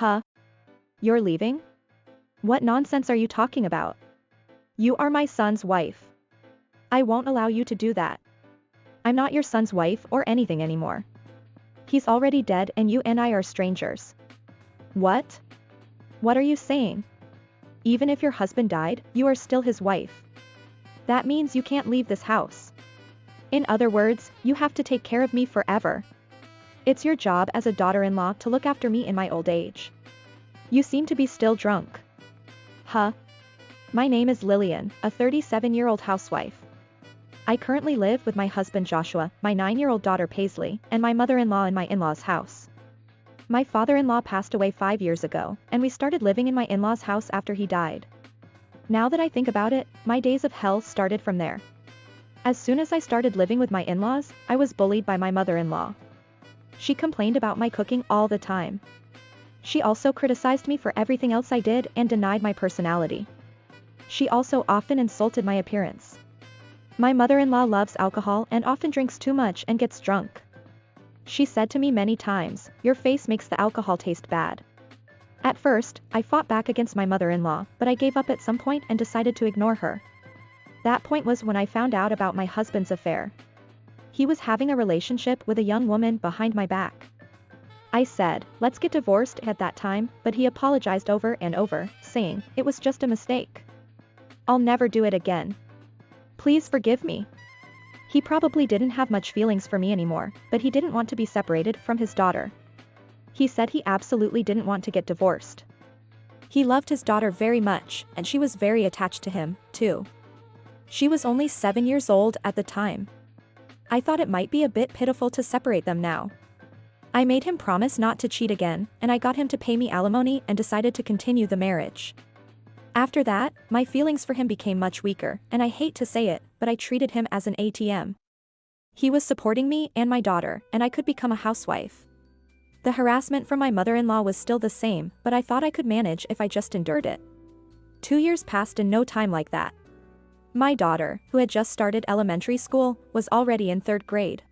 Huh? You're leaving? What nonsense are you talking about? You are my son's wife. I won't allow you to do that. I'm not your son's wife or anything anymore. He's already dead and you and I are strangers. What? What are you saying? Even if your husband died, you are still his wife. That means you can't leave this house. In other words, you have to take care of me forever. It's your job as a daughter-in-law to look after me in my old age. You seem to be still drunk. Huh? My name is Lillian, a 37-year-old housewife. I currently live with my husband Joshua, my 9-year-old daughter Paisley, and my mother-in-law in my in-laws' house. My father-in-law passed away 5 years ago, and we started living in my in-laws' house after he died. Now that I think about it, my days of hell started from there. As soon as I started living with my in-laws, I was bullied by my mother-in-law. She complained about my cooking all the time. She also criticized me for everything else I did and denied my personality. She also often insulted my appearance. My mother-in-law loves alcohol and often drinks too much and gets drunk. She said to me many times, "Your face makes the alcohol taste bad." At first, I fought back against my mother-in-law, but I gave up at some point and decided to ignore her. That point was when I found out about my husband's affair. He was having a relationship with a young woman behind my back. I said, "Let's get divorced" at that time, but he apologized over and over, saying, "It was just a mistake. I'll never do it again. Please forgive me." He probably didn't have much feelings for me anymore, but he didn't want to be separated from his daughter. He said he absolutely didn't want to get divorced. He loved his daughter very much, and she was very attached to him, too. She was only 7 years old at the time. I thought it might be a bit pitiful to separate them now. I made him promise not to cheat again, and I got him to pay me alimony and decided to continue the marriage. After that, my feelings for him became much weaker, and I hate to say it, but I treated him as an ATM. He was supporting me and my daughter, and I could become a housewife. The harassment from my mother-in-law was still the same, but I thought I could manage if I just endured it. 2 years passed in no time like that. My daughter, who had just started elementary school, was already in 3rd grade.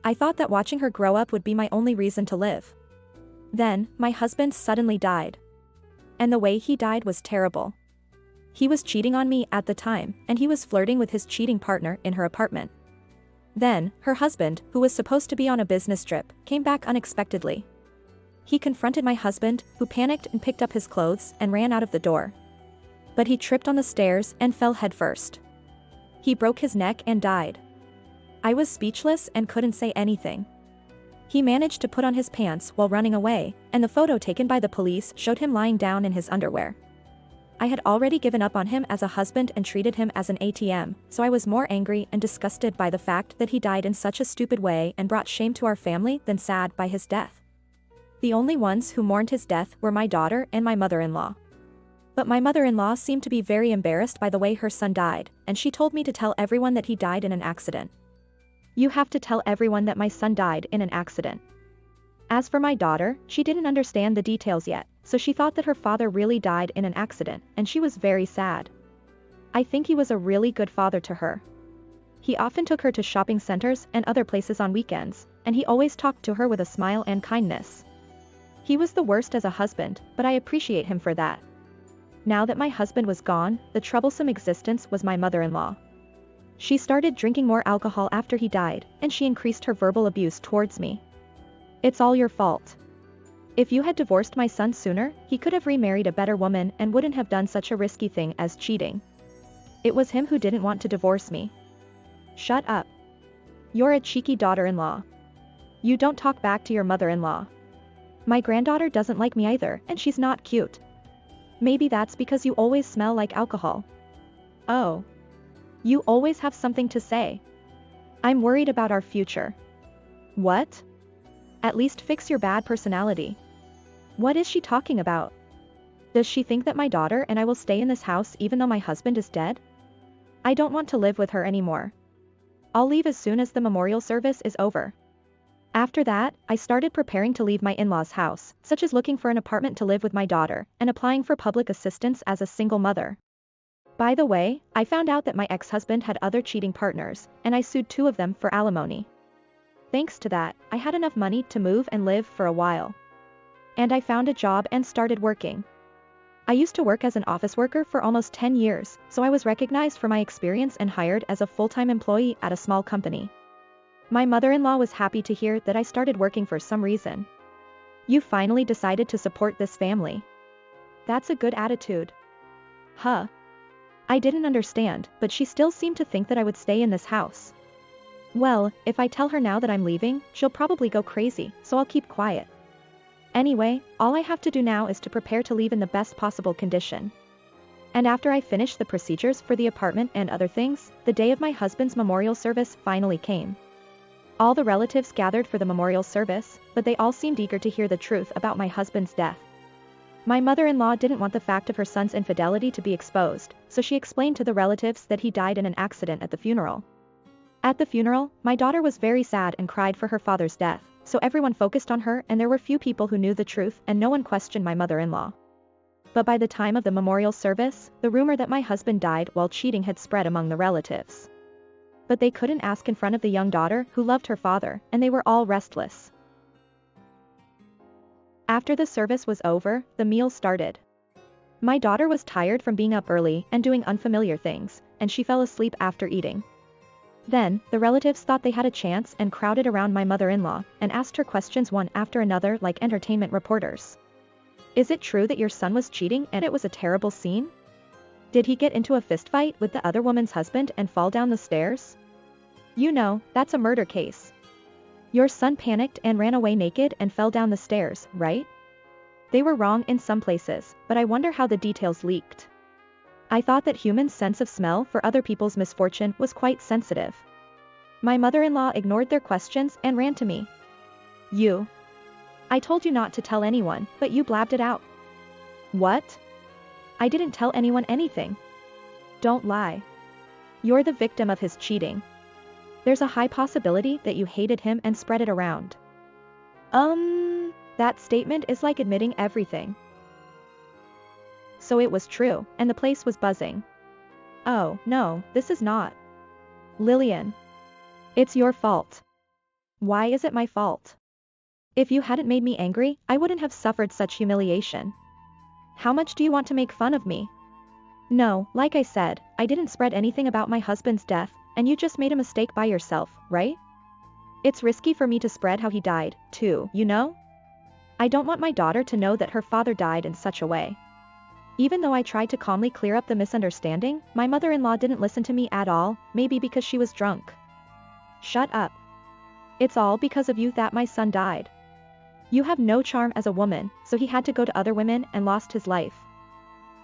I thought that watching her grow up would be my only reason to live. Then, my husband suddenly died. And the way he died was terrible. He was cheating on me at the time, and he was flirting with his cheating partner in her apartment. Then, her husband, who was supposed to be on a business trip, came back unexpectedly. He confronted my husband, who panicked and picked up his clothes and ran out of the door. But he tripped on the stairs and fell headfirst. He broke his neck and died. I was speechless and couldn't say anything. He managed to put on his pants while running away, and the photo taken by the police showed him lying down in his underwear. I had already given up on him as a husband and treated him as an ATM, so I was more angry and disgusted by the fact that he died in such a stupid way and brought shame to our family than sad by his death. The only ones who mourned his death were my daughter and my mother-in-law. But my mother-in-law seemed to be very embarrassed by the way her son died, and she told me to tell everyone that he died in an accident. "You have to tell everyone that my son died in an accident." As for my daughter, she didn't understand the details yet, so she thought that her father really died in an accident, and she was very sad. I think he was a really good father to her. He often took her to shopping centers and other places on weekends, and he always talked to her with a smile and kindness. He was the worst as a husband, but I appreciate him for that. Now that my husband was gone, the troublesome existence was my mother-in-law. She started drinking more alcohol after he died, and she increased her verbal abuse towards me. "It's all your fault. If you had divorced my son sooner, he could have remarried a better woman and wouldn't have done such a risky thing as cheating. It was him who didn't want to divorce me." "Shut up. You're a cheeky daughter-in-law. You don't talk back to your mother-in-law. My granddaughter doesn't like me either, and she's not cute. Maybe that's because you always smell like alcohol." "Oh. You always have something to say. I'm worried about our future." "What? At least fix your bad personality." What is she talking about? Does she think that my daughter and I will stay in this house even though my husband is dead? I don't want to live with her anymore. I'll leave as soon as the memorial service is over. After that, I started preparing to leave my in-laws' house, such as looking for an apartment to live with my daughter, and applying for public assistance as a single mother. By the way, I found out that my ex-husband had other cheating partners, and I sued 2 of them for alimony. Thanks to that, I had enough money to move and live for a while. And I found a job and started working. I used to work as an office worker for almost 10 years, so I was recognized for my experience and hired as a full-time employee at a small company. My mother-in-law was happy to hear that I started working for some reason. You finally decided to support this family. That's a good attitude. Huh. I didn't understand, but she still seemed to think that I would stay in this house. Well, if I tell her now that I'm leaving, she'll probably go crazy, so I'll keep quiet. Anyway, all I have to do now is to prepare to leave in the best possible condition. And after I finished the procedures for the apartment and other things, the day of my husband's memorial service finally came. All the relatives gathered for the memorial service, but they all seemed eager to hear the truth about my husband's death. My mother-in-law didn't want the fact of her son's infidelity to be exposed, so she explained to the relatives that he died in an accident at the funeral. At the funeral, my daughter was very sad and cried for her father's death, so everyone focused on her and there were few people who knew the truth and no one questioned my mother-in-law. But by the time of the memorial service, the rumor that my husband died while cheating had spread among the relatives. But they couldn't ask in front of the young daughter who loved her father, and they were all restless. After the service was over, the meal started. My daughter was tired from being up early and doing unfamiliar things, and she fell asleep after eating. Then, the relatives thought they had a chance and crowded around my mother-in-law and asked her questions one after another like entertainment reporters. Is it true that your son was cheating and it was a terrible scene? Did he get into a fistfight with the other woman's husband and fall down the stairs? You know, that's a murder case. Your son panicked and ran away naked and fell down the stairs, right? They were wrong in some places, but I wonder how the details leaked. I thought that humans' sense of smell for other people's misfortune was quite sensitive. My mother-in-law ignored their questions and ran to me. I told you not to tell anyone, but you blabbed it out. What? I didn't tell anyone anything. Don't lie. You're the victim of his cheating. There's a high possibility that you hated him and spread it around. That statement is like admitting everything. So it was true, and the place was buzzing. Oh, no, this is not. Lillian. It's your fault. Why is it my fault? If you hadn't made me angry, I wouldn't have suffered such humiliation. How much do you want to make fun of me? No, like I said, I didn't spread anything about my husband's death, and you just made a mistake by yourself, right? It's risky for me to spread how he died, too, you know? I don't want my daughter to know that her father died in such a way. Even though I tried to calmly clear up the misunderstanding, my mother-in-law didn't listen to me at all, maybe because she was drunk. Shut up. It's all because of you that my son died. You have no charm as a woman, so he had to go to other women and lost his life.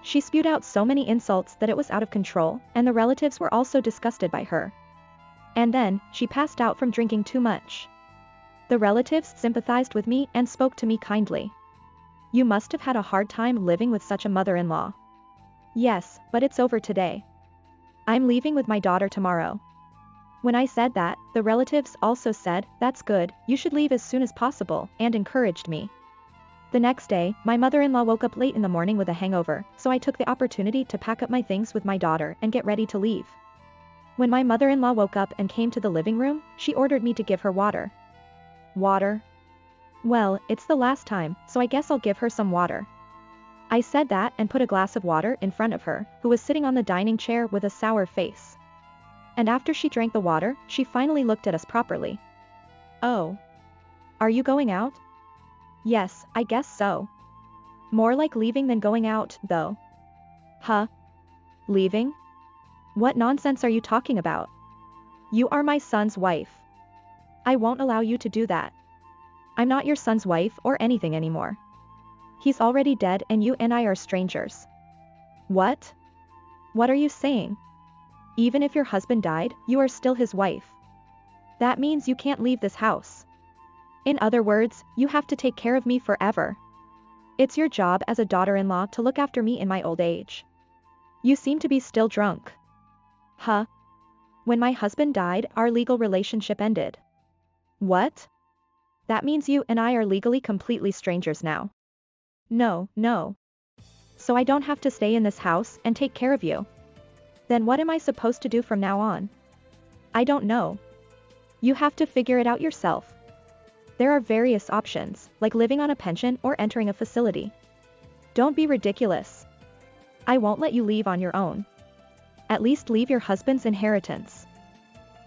She spewed out so many insults that it was out of control, and the relatives were also disgusted by her. And then, she passed out from drinking too much. The relatives sympathized with me and spoke to me kindly. You must have had a hard time living with such a mother-in-law. Yes, but it's over today. I'm leaving with my daughter tomorrow. When I said that, the relatives also said, that's good, you should leave as soon as possible, and encouraged me. The next day, my mother-in-law woke up late in the morning with a hangover, so I took the opportunity to pack up my things with my daughter and get ready to leave. When my mother-in-law woke up and came to the living room, she ordered me to give her water. Water? Well, it's the last time, so I guess I'll give her some water. I said that and put a glass of water in front of her, who was sitting on the dining chair with a sour face. And after she drank the water, she finally looked at us properly. Oh. Are you going out? Yes, I guess so. More like leaving than going out, though. Huh? Leaving? What nonsense are you talking about? You are my son's wife. I won't allow you to do that. I'm not your son's wife or anything anymore. He's already dead and you and I are strangers. What? What are you saying? Even if your husband died, you are still his wife. That means you can't leave this house. In other words, you have to take care of me forever. It's your job as a daughter-in-law to look after me in my old age. You seem to be still drunk. Huh? When my husband died, our legal relationship ended. What? That means you and I are legally completely strangers now. No. So I don't have to stay in this house and take care of you. Then what am I supposed to do from now on? I don't know. You have to figure it out yourself. There are various options, like living on a pension or entering a facility. Don't be ridiculous. I won't let you leave on your own. At least leave your husband's inheritance.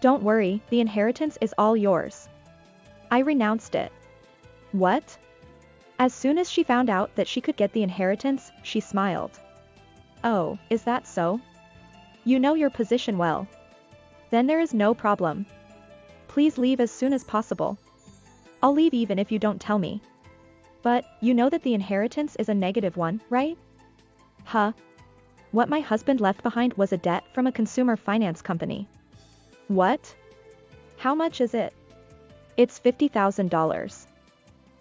Don't worry, the inheritance is all yours. I renounced it. What? As soon as she found out that she could get the inheritance, she smiled. Oh, is that so? You know your position well. Then there is no problem. Please leave as soon as possible. I'll leave even if you don't tell me. But, you know that the inheritance is a negative one, right? Huh? What my husband left behind was a debt from a consumer finance company. What? How much is it? It's $50,000.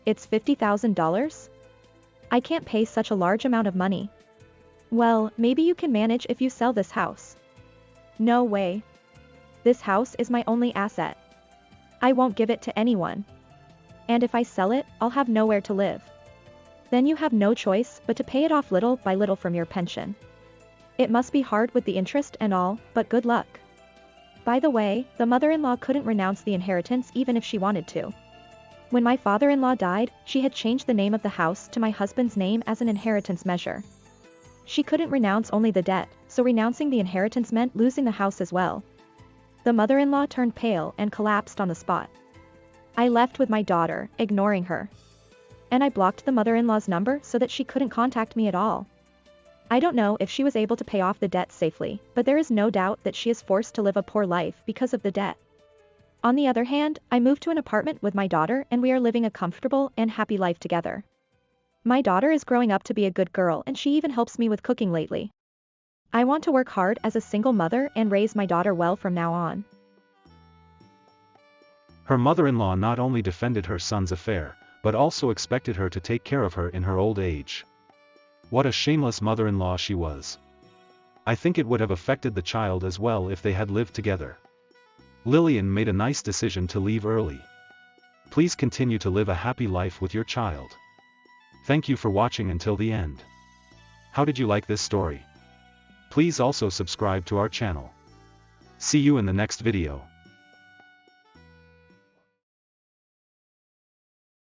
It's $50,000? I can't pay such a large amount of money. Well, maybe you can manage if you sell this house. No way. This house is my only asset. I won't give it to anyone. And if I sell it, I'll have nowhere to live. Then you have no choice but to pay it off little by little from your pension. It must be hard with the interest and all, but good luck. By the way, the mother-in-law couldn't renounce the inheritance even if she wanted to. When my father-in-law died, she had changed the name of the house to my husband's name as an inheritance measure. She couldn't renounce only the debt, so renouncing the inheritance meant losing the house as well. The mother-in-law turned pale and collapsed on the spot. I left with my daughter, ignoring her. And I blocked the mother-in-law's number so that she couldn't contact me at all. I don't know if she was able to pay off the debt safely, but there is no doubt that she is forced to live a poor life because of the debt. On the other hand, I moved to an apartment with my daughter and we are living a comfortable and happy life together. My daughter is growing up to be a good girl and she even helps me with cooking lately. I want to work hard as a single mother and raise my daughter well from now on. Her mother-in-law not only defended her son's affair, but also expected her to take care of her in her old age. What a shameless mother-in-law she was. I think it would have affected the child as well if they had lived together. Lillian made a nice decision to leave early. Please continue to live a happy life with your child. Thank you for watching until the end. How did you like this story? Please also subscribe to our channel. See you in the next video.